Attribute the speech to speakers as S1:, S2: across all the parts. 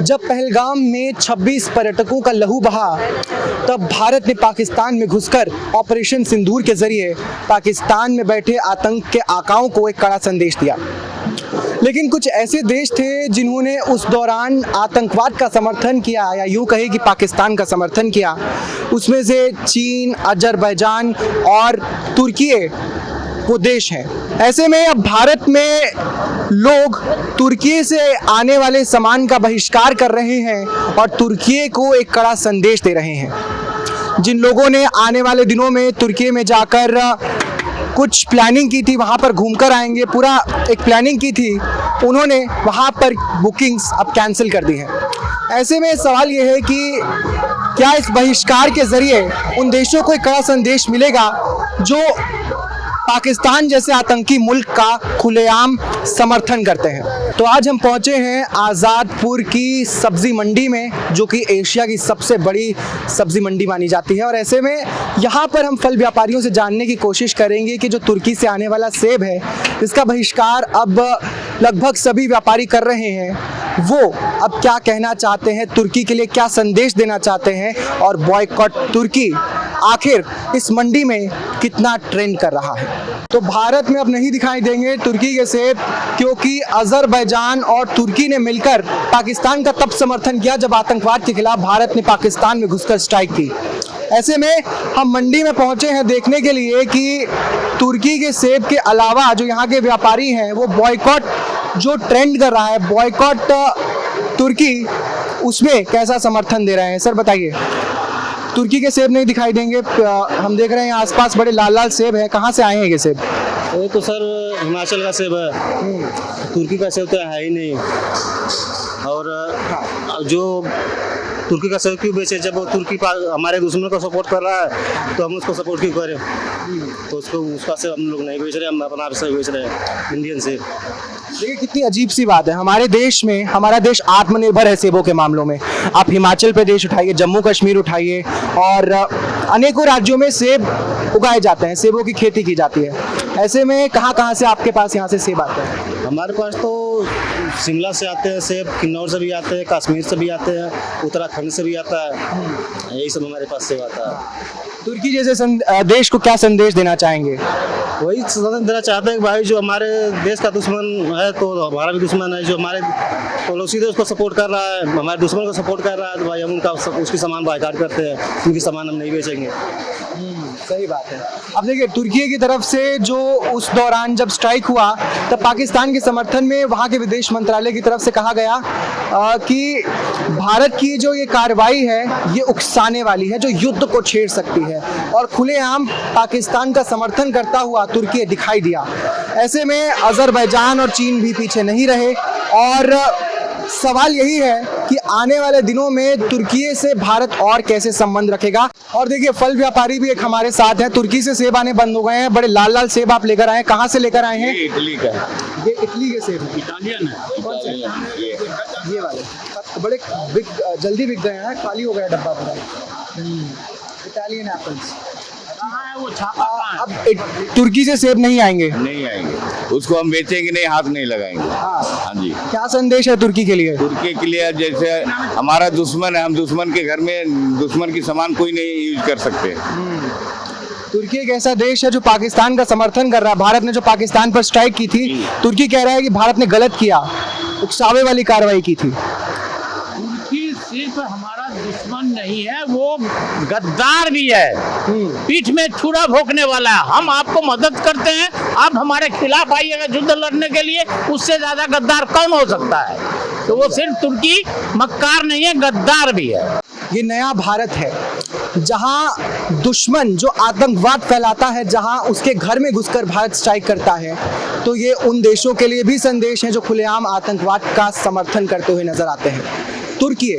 S1: जब पहलगाम में 26 पर्यटकों का लहू बहा, तब भारत ने पाकिस्तान में घुसकर ऑपरेशन सिंदूर के जरिए पाकिस्तान में बैठे आतंक के आकाओं को एक कड़ा संदेश दिया। लेकिन कुछ ऐसे देश थे जिन्होंने उस दौरान आतंकवाद का समर्थन किया, या यूँ कहे कि पाकिस्तान का समर्थन किया। उसमें से चीन, अजरबैजान और तुर्की वो देश हैं। ऐसे में अब भारत में लोग तुर्की से आने वाले सामान का बहिष्कार कर रहे हैं और तुर्की को एक कड़ा संदेश दे रहे हैं। जिन लोगों ने आने वाले दिनों में तुर्की में जाकर कुछ प्लानिंग की थी, वहाँ पर घूमकर आएंगे, पूरा एक प्लानिंग की थी, उन्होंने वहाँ पर बुकिंग्स अब कैंसिल कर दी हैं। ऐसे में सवाल ये है कि क्या इस बहिष्कार के जरिए उन देशों को एक कड़ा संदेश मिलेगा जो पाकिस्तान जैसे आतंकी मुल्क का खुलेआम समर्थन करते हैं। तो आज हम पहुंचे हैं आज़ादपुर की सब्जी मंडी में, जो कि एशिया की सबसे बड़ी सब्जी मंडी मानी जाती है। और ऐसे में यहाँ पर हम फल व्यापारियों से जानने की कोशिश करेंगे कि जो तुर्की से आने वाला सेब है, इसका बहिष्कार अब लगभग सभी व्यापारी कर रहे हैं, वो अब क्या कहना चाहते हैं, तुर्की के लिए क्या संदेश देना चाहते हैं, और बॉयकॉट तुर्की आखिर इस मंडी में कितना ट्रेंड कर रहा है। तो भारत में अब नहीं दिखाई देंगे तुर्की के सेब, क्योंकि अजरबैजान और तुर्की ने मिलकर पाकिस्तान का तब समर्थन किया जब आतंकवाद के खिलाफ भारत ने पाकिस्तान में घुसकर स्ट्राइक की। ऐसे में हम मंडी में पहुंचे हैं देखने के लिए कि तुर्की के सेब के अलावा जो यहाँ के व्यापारी हैं, वो बॉयकॉट जो ट्रेंड कर रहा है, बॉयकॉट तुर्की, उसमें कैसा समर्थन दे रहे हैं। सर बताइए, तुर्की के सेब नहीं दिखाई देंगे, हम देख रहे हैं आसपास बड़े लाल लाल सेब हैं, कहाँ से आए हैं ये सेब?
S2: ये तो सर हिमाचल का सेब है, तुर्की का सेब तो है ही नहीं। और जो तुर्की का सेब क्यों बेचे, जब वो तुर्की हमारे दुश्मन को सपोर्ट कर रहा है तो हम उसको सपोर्ट क्यों करें? तो उसका सेब हम लोग नहीं बेच रहे, हम अपना सेब बेच रहे हैं, इंडियन सेब।
S1: देखिए कितनी अजीब सी बात है, हमारे देश में, हमारा देश आत्मनिर्भर है सेबों के मामलों में। आप हिमाचल प्रदेश उठाइए, जम्मू कश्मीर उठाइए, और अनेकों राज्यों में सेब उगाए जाते हैं, सेबों की खेती की जाती है। ऐसे में कहाँ कहाँ से आपके पास यहाँ से सेब आते हैं?
S2: हमारे पास तो शिमला से आते हैं सेब, किन्नौर से भी आते हैं, कश्मीर से भी आते हैं, उत्तराखंड से भी आता है, यही सब हमारे पास सेब आता है।
S1: तुर्की जैसे देश को क्या संदेश देना चाहेंगे?
S2: वही संदेश देना चाहते हैं कि भाई जो हमारे देश का दुश्मन है तो हमारा भी दुश्मन है, जो हमारे पड़ोसी देश को सपोर्ट कर रहा है, हमारे दुश्मन को सपोर्ट कर रहा है, तो भाई हम उसकी सामान बायकॉट करते हैं, उनकी सामान हम नहीं बेचेंगे।
S1: सही बात है। अब देखिए तुर्की की तरफ से जो उस दौरान जब स्ट्राइक हुआ, तब पाकिस्तान के समर्थन में वहाँ के विदेश मंत्रालय की तरफ से कहा गया कि भारत की जो ये कार्रवाई है ये उकसाने वाली है, जो युद्ध को छेड़ सकती है, और खुलेआम पाकिस्तान का समर्थन करता हुआ तुर्की दिखाई दिया। ऐसे में अजरबैजान और चीन भी पीछे नहीं रहे, और सवाल यही है कि आने वाले दिनों में तुर्की से भारत और कैसे संबंध रखेगा। और देखिए फल व्यापारी भी एक हमारे साथ हैं, तुर्की से सेब आने बंद हो गए हैं, बड़े लाल लाल सेब आप लेकर आए हैं, कहाँ से लेकर आए हैं?
S3: इटली का है।
S1: ये इटली के सेब हैं,
S3: इटालियन है।
S1: ये वाले बड़े जल्दी बिक गए हैं, खाली हो गया डब्बा पूरा। इटालियन एप्पल्स
S3: कहाँ है वो छापा?
S1: अब तुर्की से सेब नहीं आएंगे?
S3: नहीं आएंगे, उसको हम बेचेंगे नहीं, हाथ नहीं लगाएंगे। हाँ जी।
S1: क्या संदेश है तुर्की के लिए?
S3: तुर्की के लिए जैसे हमारा दुश्मन है, हम दुश्मन के घर में दुश्मन की सामान कोई नहीं यूज कर सकते।
S1: तुर्की एक ऐसा देश है जो पाकिस्तान का समर्थन कर रहा है। भारत ने जो पाकिस्तान पर स्ट्राइक की थी, तुर्की कह रहा है कि भारत ने गलत किया, उकसावे वाली कार्रवाई की थी।
S4: तुर्की सिर्फ हमारा दुश्मन नहीं है, वो गद्दार भी है, पीठ में छुरा भोंकने वाला है। हम आपको मदद करते हैं, आप हमारे खिलाफ आइएगा युद्ध लड़ने के लिए, उससे ज्यादा गद्दार कौन हो सकता है? तो वो सिर्फ तुर्की मक्कार नहीं है, गद्दार भी है।
S1: ये नया भारत है, जहां दुश्मन जो आतंकवाद फैलाता है, जहां उसके घर में घुसकर भारत स्ट्राइक करता है, तो ये उन देशों के लिए भी संदेश है जो खुलेआम आतंकवाद का समर्थन करते हुए नजर आते हैं। तुर्की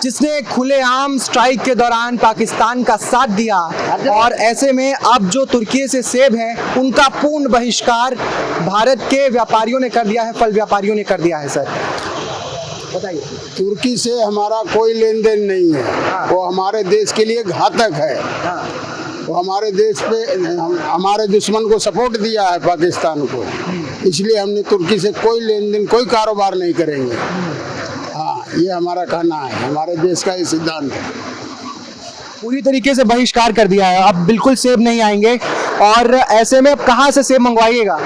S1: जिसने खुलेआम स्ट्राइक के दौरान पाकिस्तान का साथ दिया, और ऐसे में अब जो तुर्की से सेब हैं उनका पूर्ण बहिष्कार भारत के व्यापारियों ने कर दिया है, फल व्यापारियों ने कर दिया है। सर बताइए।
S5: तुर्की से हमारा कोई लेन देन नहीं है, वो हमारे देश के लिए घातक है। वो हमारे देश पे हमारे दुश्मन को सपोर्ट दिया है, पाकिस्तान को, इसलिए हमने तुर्की से कोई लेन देन, कोई कारोबार नहीं करेंगे। हाँ, ये हमारा कहना है, हमारे देश का ये सिद्धांत है।
S1: पूरी तरीके से बहिष्कार कर दिया है, अब बिल्कुल सेब नहीं आएंगे। और ऐसे में अब कहाँ से सेब मंगवाइएगा?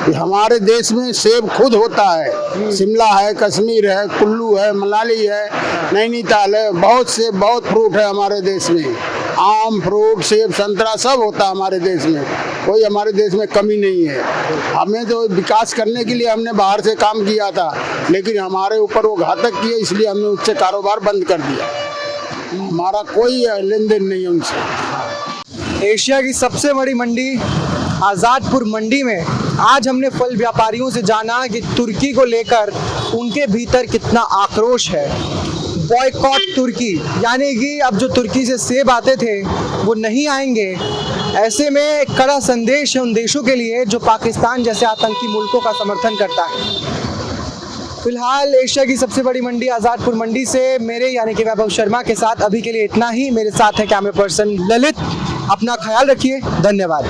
S5: ये हमारे देश में सेब खुद होता है, शिमला है, कश्मीर है, कुल्लू है, मनाली है, नैनीताल है, बहुत सेब, बहुत फ्रूट है हमारे देश में। आम, फ्रूट, सेब, संतरा सब होता है हमारे देश में, कोई हमारे देश में कमी नहीं है। हमें तो विकास करने के लिए हमने बाहर से काम किया था, लेकिन हमारे ऊपर वो घातक किए, इसलिए हमने उससे कारोबार बंद कर दिया। हमारा कोई लेन देन नहीं है उनसे।
S1: एशिया की सबसे बड़ी मंडी आज़ादपुर मंडी में आज हमने फल व्यापारियों से जाना कि तुर्की को लेकर उनके भीतर कितना आक्रोश है। बॉयकॉट तुर्की, यानी कि अब जो तुर्की से सेब आते थे वो नहीं आएंगे। ऐसे में एक कड़ा संदेश है उन देशों के लिए जो पाकिस्तान जैसे आतंकी मुल्कों का समर्थन करता है। फिलहाल एशिया की सबसे बड़ी मंडी आज़ादपुर मंडी से मेरे यानी कि वैभव शर्मा के साथ अभी के लिए इतना ही। मेरे साथ है कैमरा पर्सन ललित। अपना ख्याल रखिए, धन्यवाद।